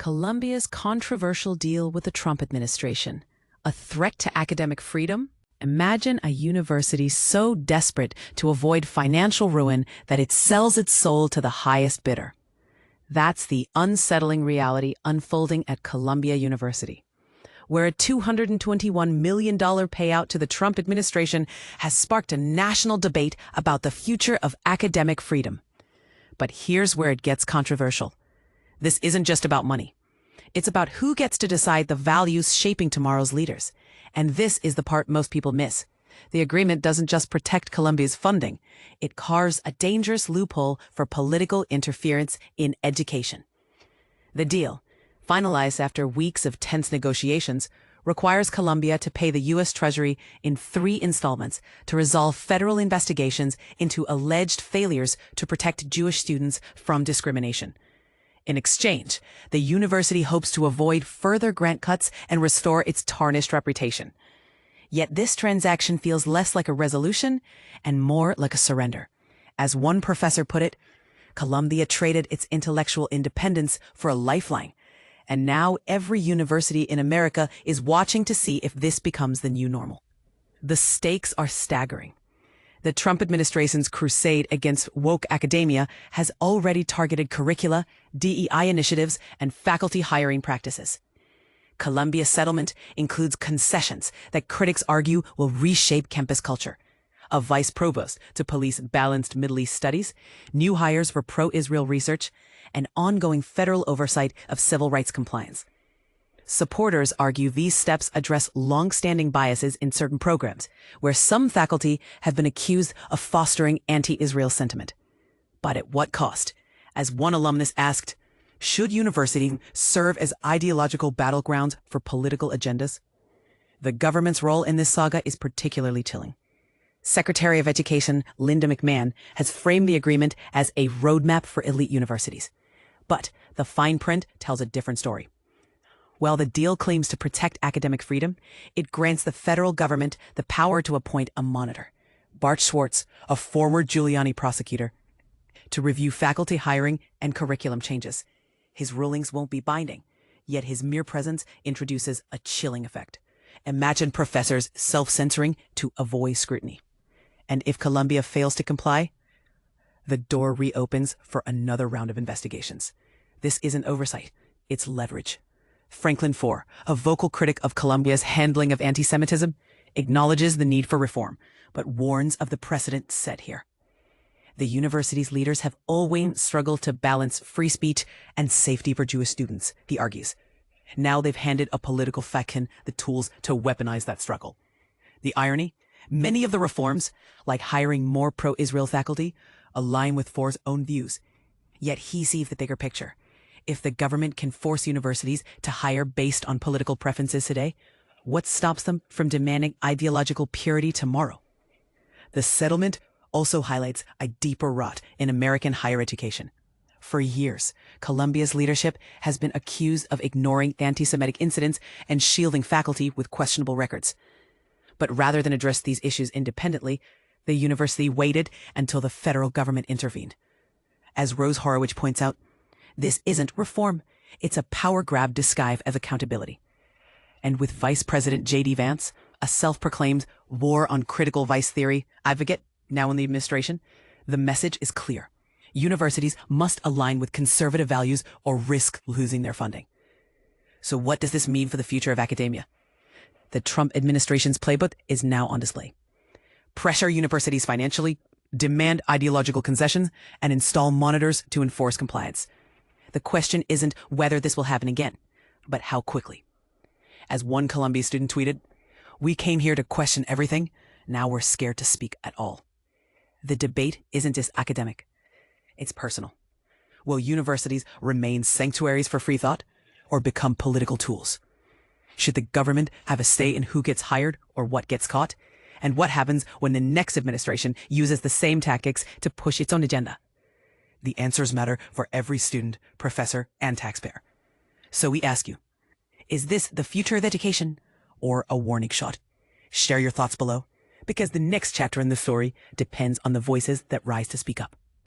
Colombia's controversial deal with the Trump administration. A threat to academic freedom? Imagine a university so desperate to avoid financial ruin that it sells its soul to the highest bidder. That's the unsettling reality unfolding at Columbia University, where a $221 million payout to the Trump administration has sparked a national debate about the future of academic freedom. But here's where it gets controversial. This isn't just about money. It's about who gets to decide the values shaping tomorrow's leaders. And this is the part most people miss. The agreement doesn't just protect Columbia's funding. It carves a dangerous loophole for political interference in education. The deal, finalized after weeks of tense negotiations, requires Columbia to pay the U.S. Treasury in 3 installments to resolve federal investigations into alleged failures to protect Jewish students from discrimination. In exchange, the university hopes to avoid further grant cuts and restore its tarnished reputation. Yet this transaction feels less like a resolution and more like a surrender. As one professor put it, Columbia traded its intellectual independence for a lifeline. And now every university in America is watching to see if this becomes the new normal. The stakes are staggering. The Trump administration's crusade against woke academia has already targeted curricula, DEI initiatives, and faculty hiring practices. Columbia's settlement includes concessions that critics argue will reshape campus culture. A vice provost to police balanced Middle East studies, new hires for pro-Israel research, and ongoing federal oversight of civil rights compliance. Supporters argue these steps address long-standing biases in certain programs, where some faculty have been accused of fostering anti-Israel sentiment. But at what cost? As one alumnus asked, should universities serve as ideological battlegrounds for political agendas? The government's role in this saga is particularly chilling. Secretary of Education Linda McMahon has framed the agreement as a roadmap for elite universities. But the fine print tells a different story. While the deal claims to protect academic freedom, it grants the federal government the power to appoint a monitor, Bart Schwartz, a former Giuliani prosecutor, to review faculty hiring and curriculum changes. His rulings won't be binding, yet his mere presence introduces a chilling effect. Imagine professors self-censoring to avoid scrutiny. And if Columbia fails to comply, the door reopens for another round of investigations. This isn't oversight, it's leverage. Franklin Foer, a vocal critic of Columbia's handling of anti-Semitism, acknowledges the need for reform, but warns of the precedent set here. The university's leaders have always struggled to balance free speech and safety for Jewish students, he argues. Now they've handed a political faction the tools to weaponize that struggle. The irony? Many of the reforms, like hiring more pro-Israel faculty, align with Foer's own views. Yet he sees the bigger picture. If the government can force universities to hire based on political preferences today, what stops them from demanding ideological purity tomorrow? The settlement also highlights a deeper rot in American higher education. For years, Columbia's leadership has been accused of ignoring anti-Semitic incidents and shielding faculty with questionable records. But rather than address these issues independently, the university waited until the federal government intervened. As Rose Horowitz points out, this isn't reform. It's a power grab disguised as accountability. And with Vice President J.D. Vance, a self-proclaimed war on critical vice theory advocate, now in the administration, the message is clear. Universities must align with conservative values or risk losing their funding. So what does this mean for the future of academia? The Trump administration's playbook is now on display. Pressure universities financially, demand ideological concessions, and install monitors to enforce compliance. The question isn't whether this will happen again, but how quickly. As one Columbia student tweeted, "We came here to question everything. Now we're scared to speak at all." The debate isn't just academic. It's personal. Will universities remain sanctuaries for free thought or become political tools? Should the government have a say in who gets hired or what gets caught? And what happens when the next administration uses the same tactics to push its own agenda? The answers matter for every student, professor, and taxpayer. So we ask you, is this the future of education or a warning shot? Share your thoughts below, because the next chapter in the story depends on the voices that rise to speak up.